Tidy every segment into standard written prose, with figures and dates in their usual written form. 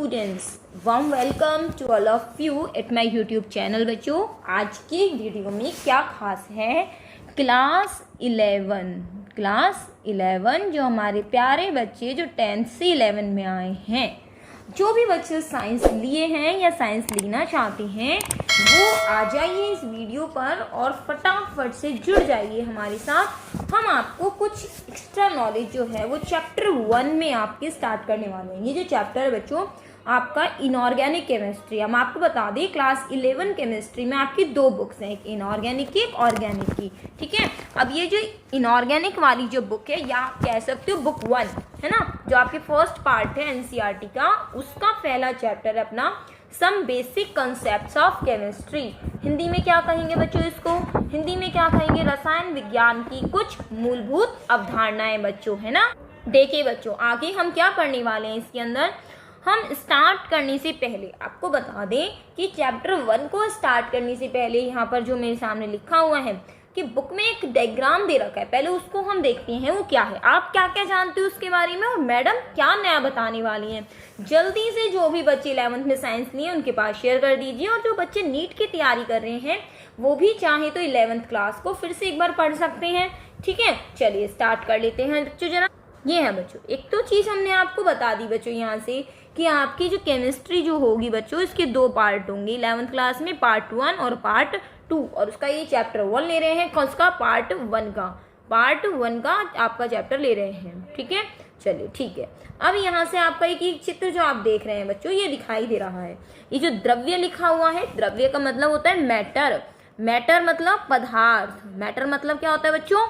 Students, warm welcome to all of you at my YouTube channel. बच्चों, आज के video में क्या खास है, क्लास 11 जो हमारे प्यारे बच्चे जो 10th से 11 में आए हैं, जो भी बच्चे साइंस लिए हैं या साइंस लेना चाहते हैं, वो आ जाइए इस वीडियो पर और फटाफट से जुड़ जाइए हमारे साथ। हम आपको कुछ एक्स्ट्रा नॉलेज जो है वो चैप्टर 1 में आपके स्टार्ट करने वाले हैं। ये जो चैप्टर है बच्चों आपका इनऑर्गेनिक केमिस्ट्री, हम आपको बता दें क्लास 11 केमिस्ट्री में आपकी 2 बुक्स हैं, एक इनऑर्गेनिक की एक ऑर्गेनिक की। ठीक है, अब ये जो इनऑर्गेनिक वाली जो बुक है या आप कह सकते हो बुक 1 है ना, जो आपके फर्स्ट पार्ट है एनसीईआरटी का, उसका पहला चैप्टर है अपना some basic concepts of chemistry. Hindi में क्या कहेंगे बच्चों इसको, हिंदी में क्या कहेंगे, रसायन विज्ञान की कुछ मूलभूत अवधारणाएं बच्चों, है ना। देखिए बच्चों, आगे हम क्या करने वाले हैं इसके अंदर, हम स्टार्ट करने से पहले आपको बता दें कि चैप्टर 1 को स्टार्ट करने से पहले यहाँ पर जो मेरे सामने लिखा हुआ है कि बुक में एक डायग्राम दे रखा है, पहले उसको हम देखते हैं वो क्या है, आप क्या क्या जानते हो उसके बारे में और मैडम क्या नया बताने वाली हैं। जल्दी से जो भी बच्चे 11th में साइंस लिए उनके पास शेयर कर दीजिए, और जो बच्चे नीट की तैयारी कर रहे हैं वो भी चाहे तो 11th क्लास को फिर से एक बार पढ़ सकते हैं। ठीक है, चलिए स्टार्ट कर लेते हैं बच्चों। जरा ये है बच्चों, एक तो चीज़ हमने आपको बता दी बच्चों यहाँ से कि आपकी जो केमिस्ट्री जो होगी बच्चों, इसके 2 पार्ट होंगे 11th क्लास में, पार्ट 1 और पार्ट 2, और उसका ये चैप्टर 1 ले रहे हैं, उसका पार्ट 1 का आपका चैप्टर ले रहे हैं। ठीक है, चलिए ठीक है। अब यहाँ से आपका एक चित्र जो आप देख रहे हैं बच्चों, ये दिखाई दे रहा है, ये जो द्रव्य लिखा हुआ है, द्रव्य का मतलब होता है मैटर, मैटर मतलब पदार्थ, मैटर मतलब क्या होता है बच्चों,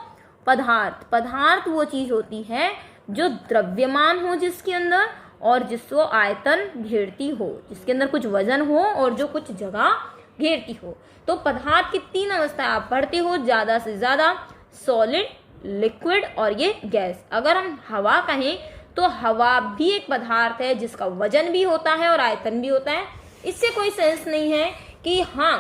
पदार्थ। पदार्थ वो चीज होती है जो द्रव्यमान हो जिसके अंदर, और जिसको आयतन घेरती हो, जिसके अंदर कुछ वजन हो और जो कुछ जगह घेरती हो। तो पदार्थ की 3 अवस्थाएं आप पढ़ते हो ज्यादा से ज्यादा, सॉलिड, लिक्विड और ये गैस। अगर हम हवा कहें तो हवा भी एक पदार्थ है जिसका वजन भी होता है और आयतन भी होता है। इससे कोई सेंस नहीं है कि हाँ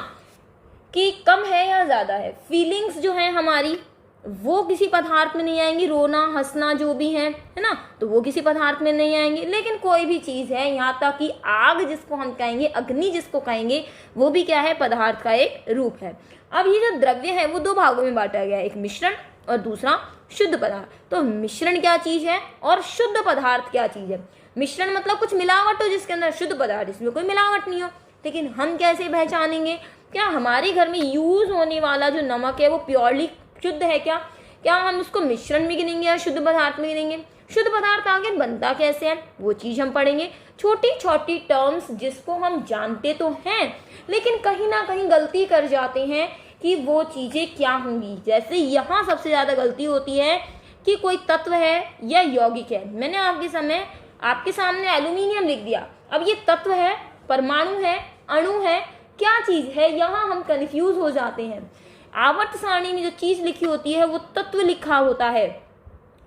कि कम है या ज्यादा है। फीलिंग्स जो है हमारी वो किसी पदार्थ में नहीं आएंगी, रोना हंसना जो भी है ना, तो वो किसी पदार्थ में नहीं आएंगे। लेकिन कोई भी चीज है, यहाँ तक कि आग जिसको हम कहेंगे, अग्नि जिसको कहेंगे, वो भी क्या है, पदार्थ का एक रूप है। अब ये जो द्रव्य है वो 2 भागों में बांटा गया है, एक मिश्रण और दूसरा शुद्ध पदार्थ। तो मिश्रण क्या चीज है और शुद्ध पदार्थ क्या चीज है। मिश्रण मतलब कुछ मिलावट हो जिसके अंदर, शुद्ध पदार्थ जिसमें कोई मिलावट नहीं हो। लेकिन हम कैसे पहचानेंगे, क्या हमारे घर में यूज होने वाला जो नमक है वो प्योरली शुद्ध है क्या हम उसको मिश्रण में गिनेंगे या शुद्ध पदार्थ में गिनेंगे। शुद्ध पदार्थ आगे बनता कैसे है वो चीज हम पढ़ेंगे। छोटी छोटी टर्म्स जिसको हम जानते तो हैं लेकिन कहीं ना कहीं गलती कर जाते हैं कि वो चीजें क्या होंगी। जैसे यहाँ सबसे ज्यादा गलती होती है कि कोई तत्व है या यौगिक है। मैंने आपके सामने एल्यूमिनियम लिख दिया, अब ये तत्व है, परमाणु है, अणु है, क्या चीज है, यहाँ हम कंफ्यूज हो जाते हैं। आवर्त सारणी में जो चीज लिखी होती है वो तत्व लिखा होता है।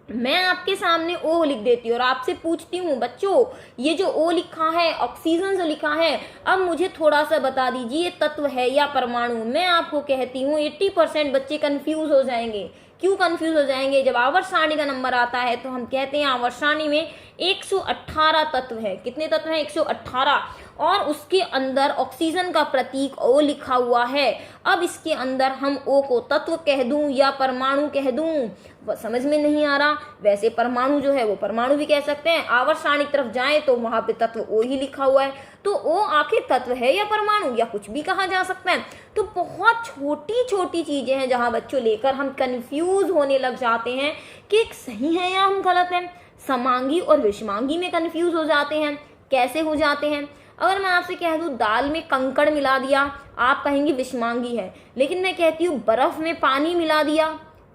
मैं आपके सामने O लिख देती हूँ और आपसे पूछती हूँ बच्चों ये जो O लिखा है, ऑक्सीजन जो लिखा है, अब मुझे थोड़ा सा बता दीजिए ये तत्व है या परमाणु। मैं आपको कहती हूँ 80% बच्चे कंफ्यूज हो जाएंगे। क्यों कंफ्यूज हो जाएंगे, जब आवर्त सारणी का नंबर आता है तो हम कहते हैं आवर्त सारणी में 118 तत्व है। कितने तत्व हैं, 118, और उसके अंदर ऑक्सीजन का प्रतीक O लिखा हुआ है। अब इसके अंदर हम O को तत्व कह दूं या परमाणु कह दूं, समझ में नहीं आ रहा। वैसे परमाणु जो है वो परमाणु भी कह सकते हैं, आवर्त सारणी की तरफ जाएं तो वहां पे तत्व O ही लिखा हुआ है, तो O आखिर तत्व है या परमाणु या कुछ भी कहा जा सकता है। तो बहुत छोटी छोटी चीजें हैं जहां बच्चों लेकर हम कंफ्यूज होने लग जाते हैं कि सही है या हम गलत हैं। समांगी और विषमांगी में कंफ्यूज हो जाते हैं। कैसे हो जाते हैं, अगर मैं आपसे कह दूं दाल में कंकड़ मिला दिया, आप कहेंगे विषमांगी है, लेकिन मैं कहती हूँ बर्फ में पानी मिला दिया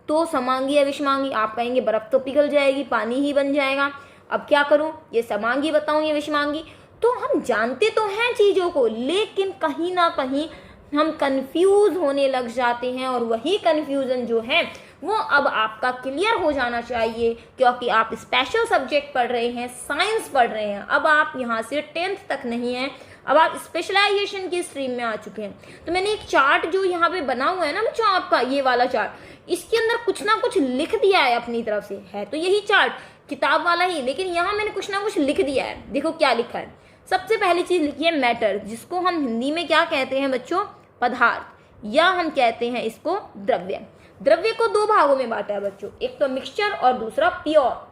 तो समांगी या विषमांगी, आप कहेंगे बर्फ तो पिघल जाएगी, पानी ही बन जाएगा। अब क्या करूं, ये समांगी बताऊं या विषमांगी। तो हम जानते तो हैं चीजों को, लेकिन कहीं ना कहीं हम कंफ्यूज होने लग जाते हैं, और वही कंफ्यूजन जो है वो अब आपका क्लियर हो जाना चाहिए, क्योंकि आप स्पेशल सब्जेक्ट पढ़ रहे हैं, साइंस पढ़ रहे हैं। अब आप यहाँ से 10th तक नहीं है, अब आप स्पेशलाइजेशन की स्ट्रीम में आ चुके हैं। तो मैंने एक चार्ट जो यहाँ पे बना हुआ है ना बच्चों, आपका ये वाला चार्ट, इसके अंदर कुछ ना कुछ लिख दिया है अपनी तरफ से, है तो यही चार्ट किताब वाला ही, लेकिन यहाँ मैंने कुछ ना कुछ लिख दिया है। देखो क्या लिखा है, सबसे पहली चीज लिखी है मैटर, जिसको हम हिंदी में क्या कहते हैं बच्चों, पदार्थ, या हम कहते हैं इसको द्रव्य। द्रव्य को दो भागों में बांटा है बच्चों, एक तो मिक्सचर और दूसरा प्योर।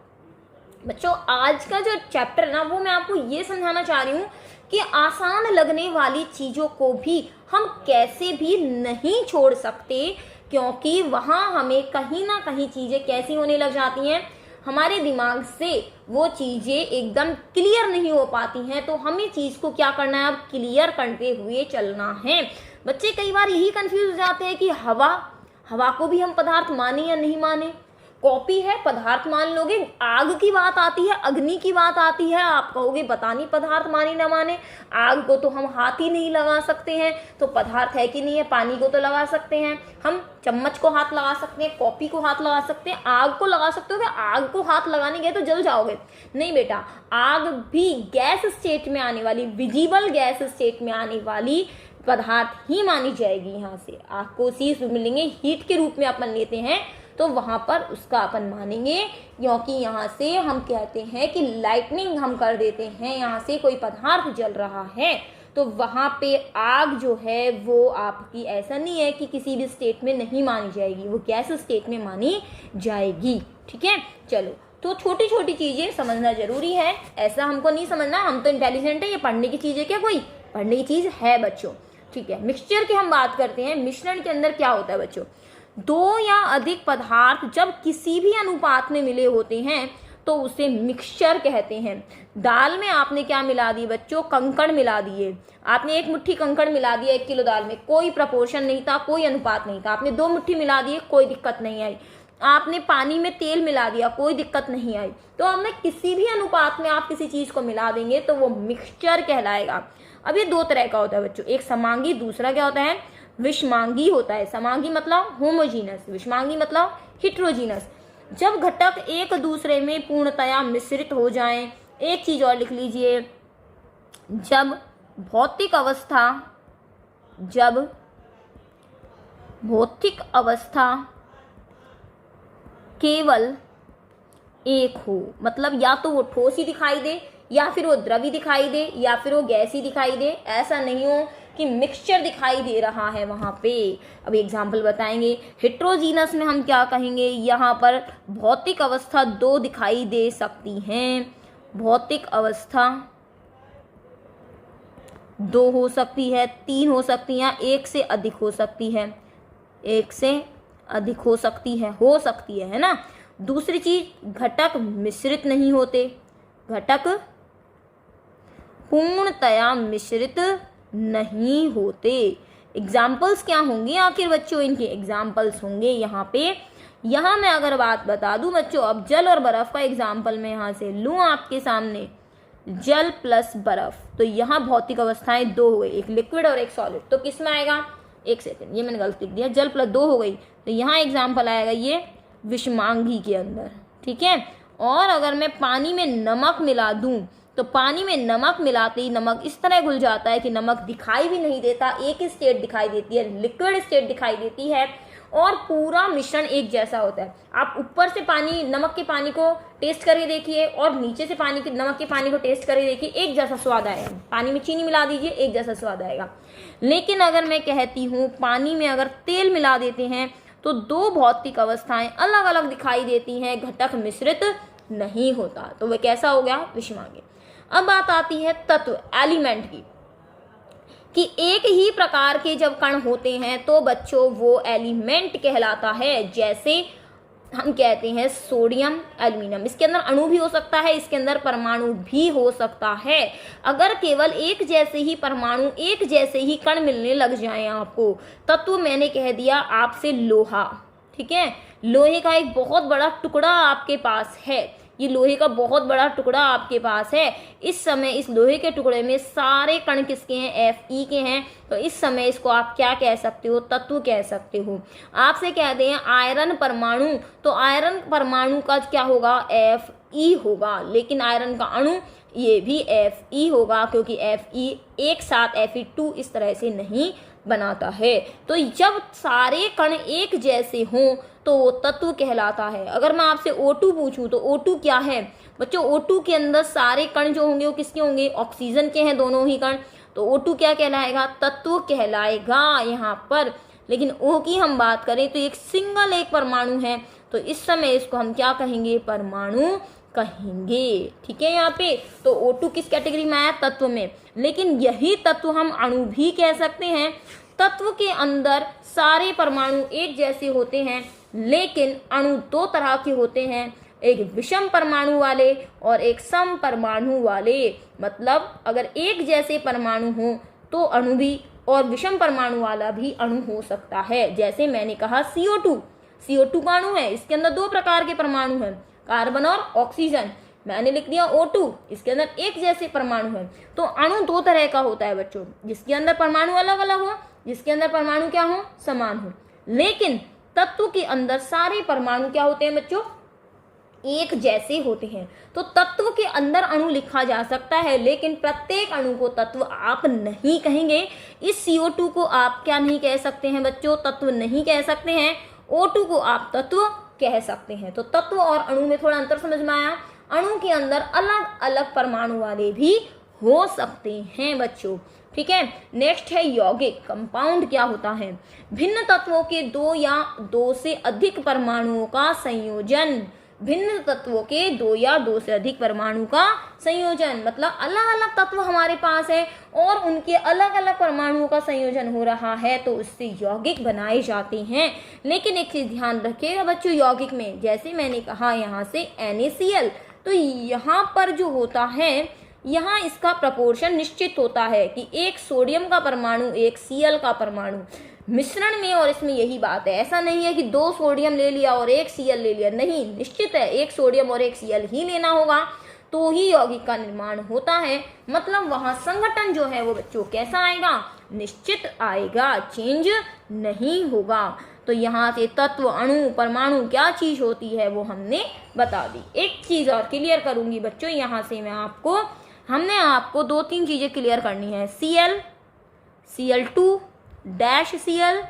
बच्चों आज का जो चैप्टर है ना, वो मैं आपको ये समझाना चाह रही हूँ कि आसान लगने वाली चीजों को भी हम कैसे भी नहीं छोड़ सकते, क्योंकि वहां हमें कहीं ना कहीं चीजें कैसी होने लग जाती हैं, हमारे दिमाग से वो चीजें एकदम क्लियर नहीं हो पाती हैं। तो हमें चीज को क्या करना है, अब क्लियर करते हुए चलना है। बच्चे कई बार यही कंफ्यूज हो जाते हैं कि हवा को भी हम पदार्थ माने या नहीं माने, कॉपी है पदार्थ मान लोगे, आग की बात आती है, अग्नि की बात आती है, आप कहोगे पता नहीं पदार्थ माने ना माने। आग को तो हम हाथ ही नहीं लगा सकते हैं, तो पदार्थ है कि नहीं है। पानी को तो लगा सकते हैं, हम चम्मच को हाथ लगा सकते हैं, कॉपी को हाथ लगा सकते हैं, आग को लगा सकते हो कि आग को हाथ लगाने गए तो जल जाओगे, नहीं बेटा। आग भी गैस स्टेट में आने वाली, विजिबल गैस स्टेट में आने वाली पदार्थ ही मानी जाएगी। यहाँ से आग को चीज मिलेंगे हीट के रूप में अपन लेते हैं, तो वहां पर उसका अपन मानेंगे, क्योंकि यहाँ से हम कहते हैं कि लाइटनिंग हम कर देते हैं, यहाँ से कोई पदार्थ जल रहा है तो वहां पे आग जो है वो आपकी ऐसा नहीं है कि किसी भी स्टेट में नहीं मानी जाएगी, वो गैस स्टेट में मानी जाएगी। ठीक है, चलो तो छोटी छोटी चीजें समझना जरूरी है, ऐसा हमको नहीं समझना हम तो इंटेलिजेंट है, ये पढ़ने की चीज है क्या, कोई पढ़ने की चीज है बच्चों। ठीक है, मिक्सचर की हम बात करते हैं। मिश्रण के अंदर क्या होता है बच्चों, दो या अधिक पदार्थ जब किसी भी अनुपात में मिले होते हैं तो उसे मिक्सचर कहते हैं। दाल में आपने क्या मिला दी बच्चों, कंकड़ मिला दिए। आपने एक मुट्ठी कंकड़ मिला दिया 1 किलो दाल में, कोई प्रपोर्शन नहीं था, कोई अनुपात नहीं था। आपने 2 मुट्ठी मिला दिए, कोई दिक्कत नहीं आई। आपने पानी में तेल मिला दिया, कोई दिक्कत नहीं आई। तो अब किसी भी अनुपात में आप किसी चीज को मिला देंगे तो वो मिक्सचर कहलाएगा। अब ये 2 तरह का होता है बच्चों, एक समांगी, दूसरा क्या होता है विषमांगी होता है। समांगी मतलब होमोजीनस, विषमांगी मतलब हिट्रोजीनस। जब घटक एक दूसरे में पूर्णतया मिश्रित हो जाएं, एक चीज और लिख लीजिए, जब भौतिक अवस्था केवल एक हो, मतलब या तो वो ठोस ही दिखाई दे, या फिर वो द्रवी दिखाई दे, या फिर वो गैस ही दिखाई दे, ऐसा नहीं हो कि मिक्सचर दिखाई दे रहा है वहां पे। अब एग्जाम्पल बताएंगे। हेट्रोजीनस में हम क्या कहेंगे, यहाँ पर भौतिक अवस्था 2 दिखाई दे सकती हैं, भौतिक अवस्था 2 हो सकती है, 3 हो सकती है, 1 से अधिक हो सकती है, 1 से अधिक हो सकती है ना। दूसरी चीज, घटक मिश्रित नहीं होते, घटक पूर्णतया मिश्रित नहीं होते। एग्जाम्पल्स क्या होंगे आखिर बच्चों, इनके एग्जाम्पल्स होंगे यहाँ पे। यहाँ मैं अगर बात बता दूं बच्चों, अब जल और बर्फ का एग्जाम्पल मैं यहाँ से लूँ आपके सामने, जल प्लस बर्फ, तो यहाँ भौतिक अवस्थाएं 2 हो गई, एक लिक्विड और एक सॉलिड, तो किस में आएगा, 1 सेकेंड, ये मैंने गलत लिख दिया, जल प्लस 2 हो गई, तो यहाँ एग्जाम्पल आएगा ये विषमांगी के अंदर। ठीक है, और अगर मैं पानी में नमक मिला दूं तो पानी में नमक मिलाते ही नमक इस तरह घुल जाता है कि नमक दिखाई भी नहीं देता, एक ही स्टेट दिखाई देती है, लिक्विड स्टेट दिखाई देती है, और पूरा मिश्रण एक जैसा होता है। आप ऊपर से पानी, नमक के पानी को टेस्ट करके देखिए और नीचे से नमक के पानी को टेस्ट करके देखिए, एक जैसा स्वाद आएगा। पानी में चीनी मिला दीजिए, एक जैसा स्वाद आएगा। लेकिन अगर मैं कहती हूँ पानी में अगर तेल मिला देते हैं तो 2 भौतिक अवस्थाएं अलग अलग दिखाई देती हैं, घटक मिश्रित नहीं होता, तो वह कैसा हो गया, विषमांगी। अब बात आती है तत्व, एलिमेंट की, कि एक ही प्रकार के जब कण होते हैं तो बच्चों वो एलिमेंट कहलाता है। जैसे हम कहते हैं सोडियम, एल्यूमिनियम, इसके अंदर अणु भी हो सकता है, इसके अंदर परमाणु भी हो सकता है। अगर केवल एक जैसे ही परमाणु, एक जैसे ही कण मिलने लग जाएं आपको, तत्व मैंने कह दिया आपसे लोहा। ठीक है, लोहे का एक बहुत बड़ा टुकड़ा आपके पास है, ये लोहे का बहुत बड़ा टुकड़ा आपके पास है। इस समय इस लोहे के टुकड़े में सारे कण किसके हैं, Fe के हैं, तो इस समय इसको आप क्या कह सकते हो, तत्व कह सकते हो। आपसे कहते हैं आयरन परमाणु, तो आयरन परमाणु का क्या होगा, Fe होगा, लेकिन आयरन का अणु ये भी Fe होगा, क्योंकि Fe एक साथ Fe2 इस तरह से नहीं बनाता है। तो जब सारे कण एक जैसे हों तो वो तत्व कहलाता है। अगर मैं आपसे O2 पूछूं तो O2 क्या है बच्चों? O2 के अंदर सारे कण जो होंगे वो किसके होंगे? ऑक्सीजन के हैं दोनों ही कण। तो O2 क्या कहलाएगा? तत्व कहलाएगा यहाँ पर। लेकिन O की हम बात करें तो एक सिंगल एक परमाणु है, तो इस समय इसको हम क्या कहेंगे? परमाणु कहेंगे। ठीक है, यहाँ पे तो O2 किस कैटेगरी में आया? तत्व में। लेकिन यही तत्व हम अणु भी कह सकते हैं। तत्व के अंदर सारे परमाणु एक जैसे होते हैं, लेकिन अणु दो तरह के होते हैं, एक विषम परमाणु वाले और एक सम परमाणु वाले। मतलब अगर एक जैसे परमाणु हो तो अणु भी, और विषम परमाणु वाला भी अणु हो सकता है। जैसे मैंने कहा CO2 का अणु है, इसके अंदर दो प्रकार के परमाणु हैं, कार्बन और ऑक्सीजन। मैंने लिख दिया O2, इसके अंदर एक जैसे परमाणु है। तो अणु दो तरह का होता है बच्चों, जिसके अंदर परमाणु अलग अलग हो, जिसके अंदर परमाणु क्या हो? समान हो। लेकिन तत्व के अंदर सारे परमाणु क्या होते हैं बच्चों? एक जैसे होते हैं। तो तत्व के अंदर अणु लिखा जा सकता है, लेकिन प्रत्येक अणु को तत्व आप नहीं कहेंगे। इस CO2 को आप क्या नहीं कह सकते हैं बच्चों? तत्व नहीं कह सकते हैं। O2 को आप तत्व कह सकते हैं। तो तत्व और अणु में थोड़ा अंतर समझ में आया। अणु के अंदर अलग अलग परमाणु वाले भी हो सकते हैं बच्चों। ठीक है, नेक्स्ट है यौगिक। कंपाउंड क्या होता है? भिन्न तत्वों के दो या दो से अधिक परमाणुओं का संयोजन। भिन्न तत्वों के दो या दो से अधिक परमाणु का संयोजन, मतलब अलग अलग तत्व हमारे पास है और उनके अलग अलग परमाणुओं का संयोजन हो रहा है, तो उससे यौगिक बनाए जाते हैं। लेकिन एक चीज ध्यान रखिएगा बच्चों, यौगिक में जैसे मैंने कहा यहाँ से NaCl, तो यहाँ पर जो होता है, यहाँ इसका प्रपोर्शन निश्चित होता है कि एक सोडियम का परमाणु एक Cl का परमाणु मिश्रण में, और इसमें यही बात है। ऐसा नहीं है कि दो सोडियम ले लिया और एक Cl ले लिया, नहीं, निश्चित है एक सोडियम और एक Cl ही लेना होगा तो ही यौगिक का निर्माण होता है। मतलब वहाँ संगठन जो है वो बच्चों कैसा आएगा? निश्चित आएगा, चेंज नहीं होगा। तो यहाँ से तत्व, अणु, परमाणु क्या चीज होती है वो हमने बता दी। एक चीज और क्लियर करूंगी बच्चों, यहाँ से हमने आपको दो तीन चीजें क्लियर करनी है। Cl, Cl2 dash Cl,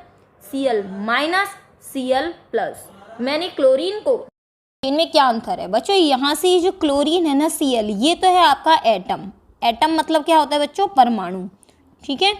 Cl minus, Cl plus. मैंने क्लोरीन को, इनमें क्या अंतर है बच्चों? यहाँ से जो क्लोरीन है ना Cl, ये तो है आपका एटम। एटम मतलब क्या होता है बच्चों? परमाणु। ठीक है,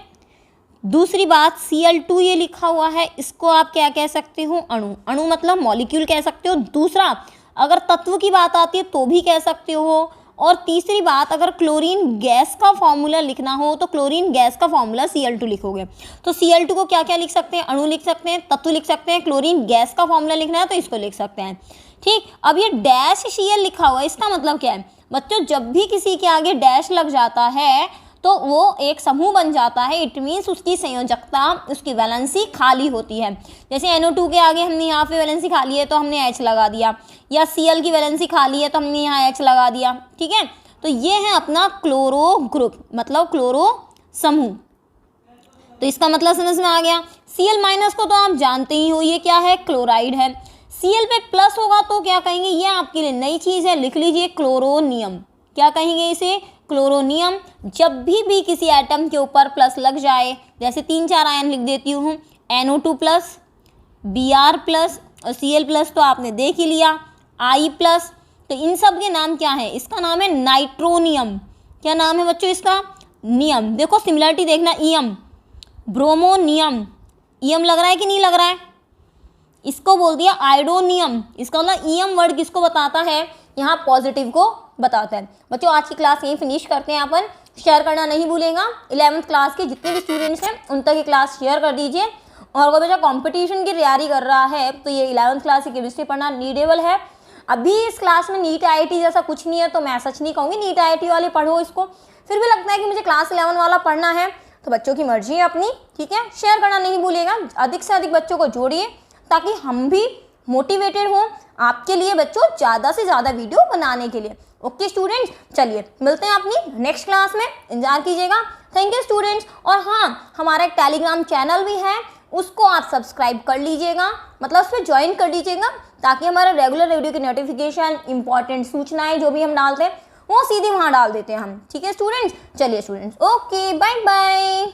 दूसरी बात Cl2 ये लिखा हुआ है, इसको आप क्या कह सकते हो? अणु। अणु मतलब मॉलिक्यूल कह सकते हो। दूसरा, अगर तत्व की बात आती है तो भी कह सकते हो। और तीसरी बात, अगर क्लोरीन गैस का फॉर्मूला लिखना हो तो क्लोरीन गैस का फॉर्मूला Cl2 लिखोगे। तो Cl2 को क्या क्या लिख सकते हैं? अणु लिख सकते हैं, तत्व लिख सकते हैं। क्लोरीन गैस का फॉर्मूला लिखना है तो इसको लिख सकते हैं। ठीक, अब ये डैश Cl लिखा हुआ है, इसका मतलब क्या है बच्चों? जब भी किसी के आगे डैश लग जाता है तो वो एक समूह बन जाता है। इट मीन्स उसकी संयोजकता, उसकी वैलेंसी खाली होती है। जैसे NO2 के आगे हमने यहाँ पे वैलेंसी खाली है तो हमने H लगा दिया, या Cl की वैलेंसी खाली है तो हमने यहाँ H लगा दिया। ठीक है, तो ये है अपना क्लोरो ग्रुप, मतलब क्लोरो समूह। तो इसका मतलब समझ में आ गया। Cl माइनस को तो आप जानते ही हो, ये क्या है? क्लोराइड है। Cl पे प्लस होगा तो क्या कहेंगे? ये आपके लिए नई चीज है, लिख लीजिए क्लोरोनियम। क्या कहेंगे इसे? क्लोरोनियम। जब भी किसी एटम के ऊपर प्लस लग जाए, जैसे 3-4 आयन लिख देती हूँ, NO2 प्लस, Br प्लस और Cl प्लस तो आपने देख ही लिया, I प्लस, तो इन सब के नाम क्या है? इसका नाम है नाइट्रोनियम। क्या नाम है बच्चों इसका? नियम। देखो सिमिलरिटी देखना, ईयम, ब्रोमोनियम। ईयम लग रहा है कि नहीं लग रहा है? इसको बोल दिया आयोडोनियम। इसका मतलब ईयम वर्ड किसको बताता है? यहाँ पॉजिटिव को बताता है। बच्चों आज की क्लास यहीं फिनिश करते हैं अपन। शेयर करना नहीं भूलेगा। 11th क्लास के जितने भी स्टूडेंट्स हैं उन तक ये क्लास शेयर कर दीजिए। और अगर बच्चा कंपटीशन की तैयारी कर रहा है तो ये 11th क्लास की केमिस्ट्री पढ़ना नीडेबल है। अभी इस क्लास में नीट IIT जैसा कुछ नहीं है, तो मैं सच नहीं कहूँगी नीट IIT वाले पढ़ो इसको। फिर भी लगता है कि मुझे क्लास 11 वाला पढ़ना है, तो बच्चों की मर्जी है अपनी। ठीक है, शेयर करना नहीं भूलिएगा। अधिक से अधिक बच्चों को जोड़िए ताकि हम भी मोटिवेटेड हों आपके लिए बच्चों ज़्यादा से ज़्यादा वीडियो बनाने के लिए। ओके स्टूडेंट्स, चलिए मिलते हैं अपनी नेक्स्ट क्लास में, इंतजार कीजिएगा। Thank you students. और हाँ, हमारा एक टेलीग्राम चैनल भी है, उसको आप सब्सक्राइब कर लीजिएगा, मतलब उस पर ज्वाइन कर लीजिएगा, ताकि हमारा रेगुलर वीडियो की नोटिफिकेशन, इंपॉर्टेंट सूचनाएं जो भी हम डालते हैं वो सीधे वहाँ डाल देते हैं हम। ठीक है स्टूडेंट्स, चलिए स्टूडेंट्स, ओके, बाय बाय।